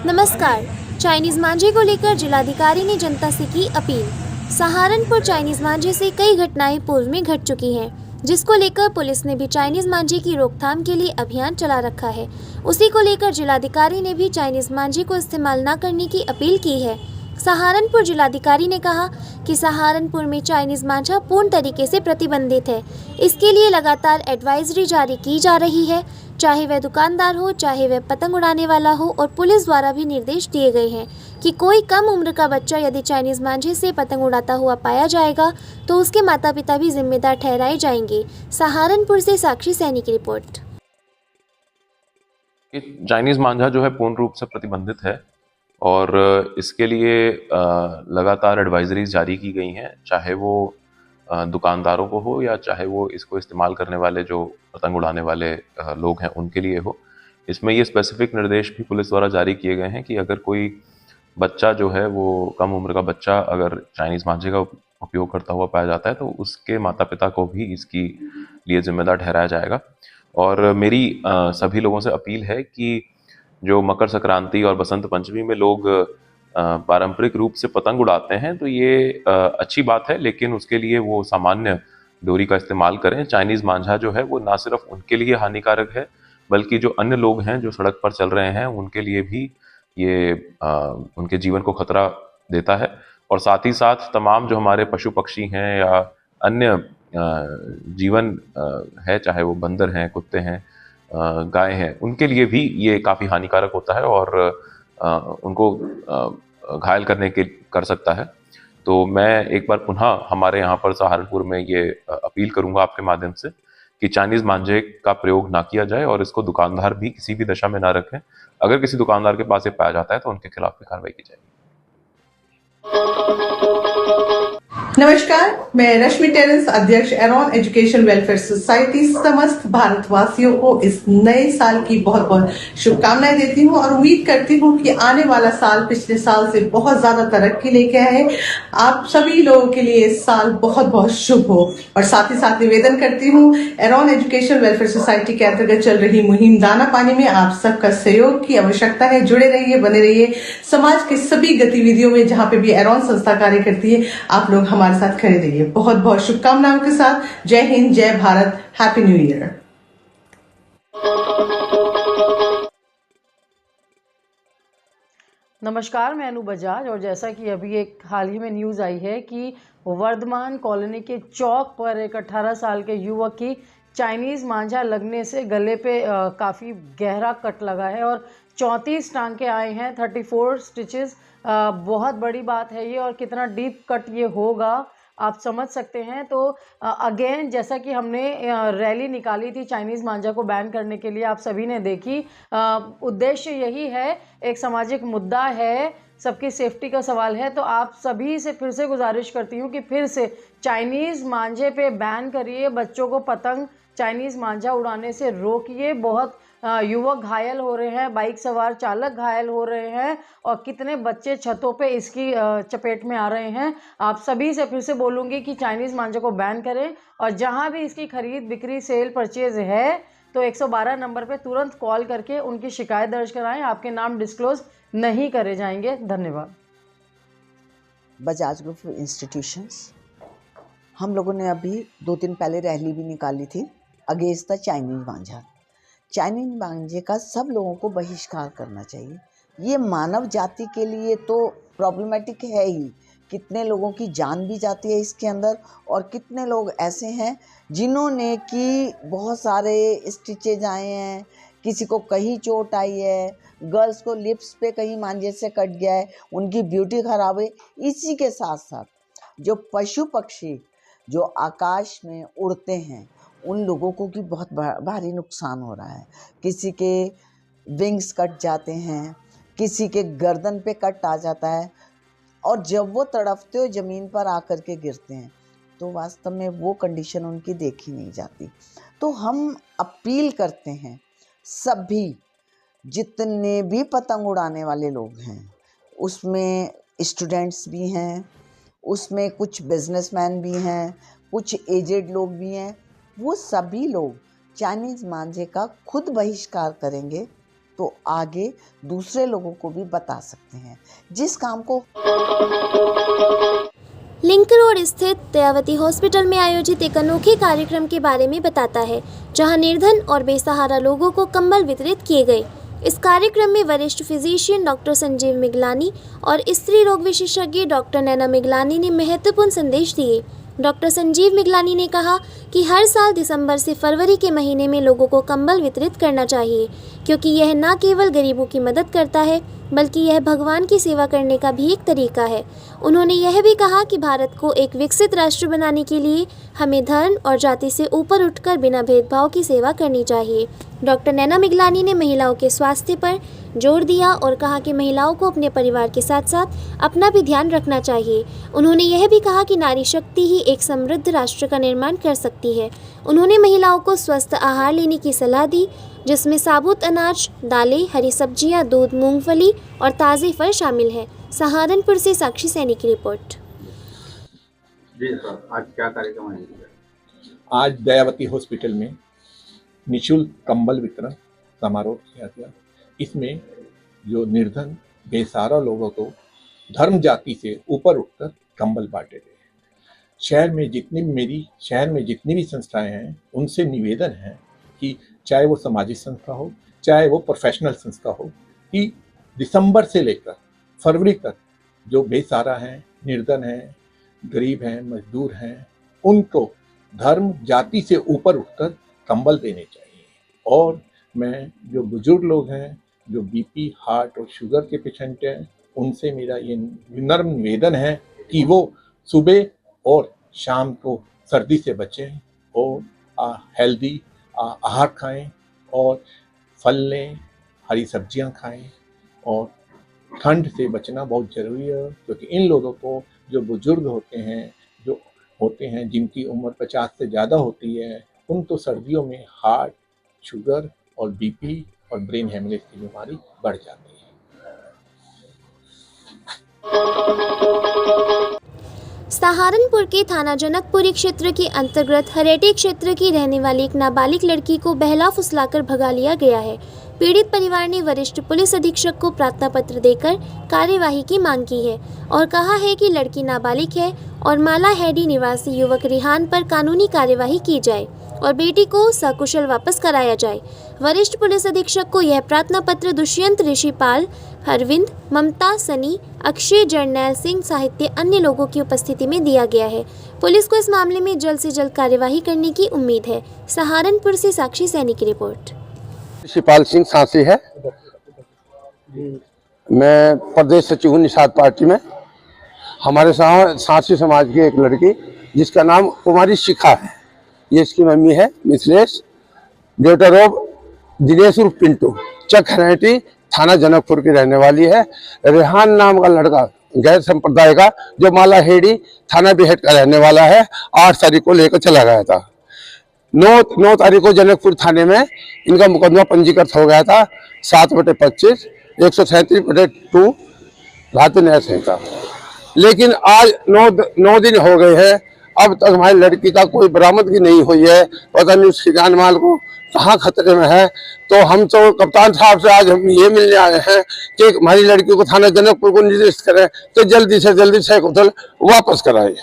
नमस्कार। चाइनीज मांझे को लेकर जिलाधिकारी ने जनता से की अपील। सहारनपुर चाइनीज मांझे से कई घटनाएं पूर्व में घट चुकी हैं, जिसको लेकर पुलिस ने भी चाइनीज मांझे की रोकथाम के लिए अभियान चला रखा है। उसी को लेकर जिलाधिकारी ने भी चाइनीज मांझे को इस्तेमाल न करने की अपील की है। सहारनपुर जिलाधिकारी ने कहा कि सहारनपुर में चाइनीज मांझा पूर्ण तरीके से प्रतिबंधित है। इसके लिए लगातार एडवाइजरी जारी की जा रही है, चाहे वह दुकानदार हो, चाहे वह पतंग उड़ाने वाला हो, और पुलिस द्वारा भी निर्देश दिए गए हैं कि कोई कम उम्र का बच्चा यदि चाइनीज मांझे से पतंग उड़ाता हुआ पाया जाएगा तो उसके माता पिता भी जिम्मेदार ठहराए जाएंगे। सहारनपुर से साक्षी सैनी की रिपोर्ट। चाइनीज मांझा जो है पूर्ण रूप से प्रतिबंधित है और इसके लिए लगातार एडवाइजरीज जारी की गई हैं, चाहे वो दुकानदारों को हो या चाहे वो इसको इस्तेमाल करने वाले जो पतंग उड़ाने वाले लोग हैं उनके लिए हो। इसमें ये स्पेसिफिक निर्देश भी पुलिस द्वारा जारी किए गए हैं कि अगर कोई बच्चा जो है वो कम उम्र का बच्चा अगर चाइनीज मांझे का उपयोग करता हुआ पाया जाता है तो उसके माता पिता को भी इसकी लिए जिम्मेदार ठहराया जाएगा। और मेरी सभी लोगों से अपील है कि जो मकर संक्रांति और बसंत पंचमी में लोग पारंपरिक रूप से पतंग उड़ाते हैं तो ये अच्छी बात है, लेकिन उसके लिए वो सामान्य डोरी का इस्तेमाल करें। चाइनीज मांझा जो है वो ना सिर्फ उनके लिए हानिकारक है बल्कि जो अन्य लोग हैं जो सड़क पर चल रहे हैं उनके लिए भी ये उनके जीवन को खतरा देता है। और साथ ही साथ तमाम जो हमारे पशु पक्षी हैं या अन्य जीवन है, चाहे वो बंदर हैं, कुत्ते हैं, गाय हैं, उनके लिए भी ये काफ़ी हानिकारक होता है और उनको घायल कर सकता है। तो मैं एक बार पुनः हमारे यहाँ पर सहारनपुर में ये अपील करूंगा आपके माध्यम से कि चाइनीज मांझे का प्रयोग ना किया जाए और इसको दुकानदार भी किसी भी दशा में ना रखें। अगर किसी दुकानदार के पास ये पाया जाता है तो उनके खिलाफ भी कार्रवाई की जाएगी। नमस्कार, मैं रश्मि टेरेंस, अध्यक्ष एरॉन एजुकेशन वेलफेयर सोसाइटी, समस्त भारतवासियों को इस नए साल की बहुत बहुत शुभकामनाएं देती हूं और उम्मीद करती हूं कि आने वाला साल पिछले साल से बहुत ज्यादा तरक्की लेके आए। आप सभी लोगों के लिए इस साल बहुत बहुत शुभ हो। और साथ ही साथ निवेदन करती हूं, एरॉन एजुकेशन वेलफेयर सोसाइटी के अंतर्गत चल रही मुहिम दाना पानी में आप सबका सहयोग की आवश्यकता है। जुड़े रहिए, बने रहिए। समाज के सभी गतिविधियों में जहां पे भी एरॉन संस्था कार्य करती है, आप लोग हमारे साथ खड़े रहिए। बहुत बहुत शुभकामनाओं के साथ जय हिंद, जय भारत, हैप्पी न्यू ईयर। नमस्कार, मैं अनु बजाज। और जैसा कि अभी एक हाल ही में न्यूज़ आई है कि वर्धमान कॉलोनी के चौक पर एक 18 साल के युवक की चाइनीज़ मांझा लगने से गले पे काफ़ी गहरा कट लगा है और 34 टांके आए हैं, 34 स्टिचेस। बहुत बड़ी बात है ये, और कितना डीप कट ये होगा आप समझ सकते हैं। तो अगेन, जैसा कि हमने रैली निकाली थी चाइनीज़ मांझा को बैन करने के लिए, आप सभी ने देखी। उद्देश्य यही है, एक सामाजिक मुद्दा है, सबकी सेफ्टी का सवाल है। तो आप सभी से फिर से गुजारिश करती हूँ कि फिर से चाइनीज़ मांझे पे बैन करिए, बच्चों को पतंग चाइनीज़ मांझा उड़ाने से रोकिए। बहुत युवक घायल हो रहे हैं, बाइक सवार चालक घायल हो रहे हैं, और कितने बच्चे छतों पे इसकी चपेट में आ रहे हैं। आप सभी से फिर से बोलूँगी कि चाइनीज़ मांझे को बैन करें, और जहाँ भी इसकी खरीद बिक्री सेल परचेज है तो 112 नंबर पे तुरंत कॉल करके उनकी शिकायत दर्ज कराएं। आपके नाम डिस्क्लोज नहीं करे जाएंगे। धन्यवाद। बजाज ग्रुप इंस्टीट्यूशंस, हम लोगों ने अभी 2 दिन पहले रैली भी निकाली थी against the Chinese Manjha. Chinese मांझे का सब लोगों को बहिष्कार करना चाहिए। ये मानव जाति के लिए तो प्रॉब्लमेटिक है ही, कितने लोगों की जान भी जाती है इसके अंदर, और कितने लोग ऐसे हैं जिन्होंने कि बहुत सारे स्टिचेज आए हैं, किसी को कहीं चोट आई है, गर्ल्स को लिप्स पे कहीं मांझे से कट गया है, उनकी ब्यूटी खराब है। इसी के साथ साथ जो पशु पक्षी जो आकाश में उड़ते हैं उन लोगों को भी बहुत भारी नुकसान हो रहा है। किसी के विंग्स कट जाते हैं, किसी के गर्दन पे कट आ जाता है, और जब वो तड़पते हुए ज़मीन पर आकर के गिरते हैं तो वास्तव में वो कंडीशन उनकी देखी नहीं जाती। तो हम अपील करते हैं, सभी जितने भी पतंग उड़ाने वाले लोग हैं, उसमें स्टूडेंट्स भी हैं, उसमें कुछ बिजनेसमैन भी हैं, कुछ एजेड लोग भी हैं, वो सभी लोग चाइनीज़ मांझे का खुद बहिष्कार करेंगे तो आगे दूसरे लोगों को भी बता सकते हैं। जिस काम को लिंक रोड स्थित दयावती हॉस्पिटल में आयोजित एक अनोखे कार्यक्रम के बारे में बताता है, जहां निर्धन और बेसहारा लोगों को कंबल वितरित किए गए। इस कार्यक्रम में वरिष्ठ फिजिशियन डॉक्टर संजीव मिगलानी और स्त्री रोग विशेषज्ञ डॉक्टर नैना मिगलानी ने महत्वपूर्ण संदेश दिए। डॉक्टर संजीव मिगलानी ने कहा कि हर साल दिसंबर से फरवरी के महीने में लोगों को कंबल वितरित करना चाहिए, क्योंकि यह न केवल गरीबों की मदद करता है, बल्कि यह भगवान की सेवा करने का भी एक तरीका है। उन्होंने यह भी कहा कि भारत को एक विकसित राष्ट्र बनाने के लिए हमें धर्म और जाति से ऊपर उठकर बिना भेदभाव की सेवा करनी चाहिए। डॉक्टर नैना मिगलानी ने महिलाओं के स्वास्थ्य पर जोर दिया और कहा कि महिलाओं को अपने परिवार के साथ साथ अपना भी ध्यान रखना चाहिए। उन्होंने यह भी कहा कि नारी शक्ति ही एक समृद्ध राष्ट्र का निर्माण कर सकती है। उन्होंने महिलाओं को स्वस्थ आहार लेने की सलाह दी, जिसमें साबुत अनाज, दालें, हरी सब्जियां, दूध, मूंगफली और ताज़े फल शामिल है। सहारनपुर से साक्षी सैनी की रिपोर्ट। जी सर, आज क्या कार्यक्रम है? आज दयावती हॉस्पिटल में निःशुल्क कंबल वितरण समारोह किया गया। इसमें जो निर्धन बेसहारा लोगों को धर्म जाति से ऊपर उठकर कंबल बांटे गए। शहर में जितनी भी संस्थाएं हैं, उनसे निवेदन है कि चाहे वो सामाजिक संस्था हो, चाहे वो प्रोफेशनल संस्था हो, कि दिसंबर से लेकर फरवरी तक जो बेसहारा हैं, निर्धन हैं, गरीब हैं, मजदूर हैं, उनको धर्म जाति से ऊपर उठकर कंबल देने चाहिए। और मैं जो बुजुर्ग लोग हैं, जो बीपी, हार्ट और शुगर के पेशेंट हैं, उनसे मेरा ये विनम्र निवेदन है कि वो सुबह और शाम को सर्दी से बचें और हेल्दी आहार खाएं और फल लें, हरी सब्जियां खाएं। और ठंड से बचना बहुत ज़रूरी है, क्योंकि इन लोगों को, जो बुजुर्ग होते हैं जिनकी उम्र 50 से ज़्यादा होती है, उनको सर्दियों में हार्ट, शुगर और बीपी और ब्रेन हेमरेज की बीमारी बढ़ जाती है। सहारनपुर के थाना जनकपुरी क्षेत्र के अंतर्गत हरेटी क्षेत्र की रहने वाली एक नाबालिग लड़की को बहला फुसलाकर भगा लिया गया है। पीड़ित परिवार ने वरिष्ठ पुलिस अधीक्षक को प्रार्थना पत्र देकर कार्यवाही की मांग की है और कहा है कि लड़की नाबालिग है और माला हेडी निवासी युवक रिहान पर कानूनी कार्यवाही की जाए और बेटी को सकुशल वापस कराया जाए। वरिष्ठ पुलिस अधीक्षक को यह प्रार्थना पत्र दुष्यंत ऋषिपाल, अरविंद, ममता, सनी, अक्षय, जर्नैल सिंह साहित्य अन्य लोगों की उपस्थिति में दिया गया है। पुलिस को इस मामले में जल्द से जल्द कार्यवाही करने की उम्मीद है। सहारनपुर से साक्षी सैनी की रिपोर्ट। ऋषिपाल सिंह सांसी है, मैं प्रदेश सचिव हूँ निषाद पार्टी में। हमारे सांसी समाज की एक लड़की जिसका नाम कुमारी शिखा है, ये इसकी मम्मी है मिथिलेश, डॉटर ऑफ दिनेश उर्फ पिंटू, चक हरेटी थाना जनकपुर की रहने वाली है। रेहान नाम का लड़का गैर संप्रदाय का, जो माला हेडी थाना बिहेट का रहने वाला है, 8 तारीख को लेकर चला गया था। 9 तारीख को जनकपुर थाने में इनका मुकदमा पंजीकृत हो गया था 7/25 137/2 भारतीय न्याय संहिता। लेकिन आज 9 दिन हो गए हैं, अब तक हमारी लड़की का कोई बरामदगी नहीं हुई है। पता नहीं उसकी जान माल को कहाँ खतरे में है। तो हम तो कप्तान साहब से आज हम ये मिलने आए हैं कि हमारी लड़की को थाना जनकपुर को निर्देशित करें तो जल्दी से जल्दी सकुशल वापस कराए।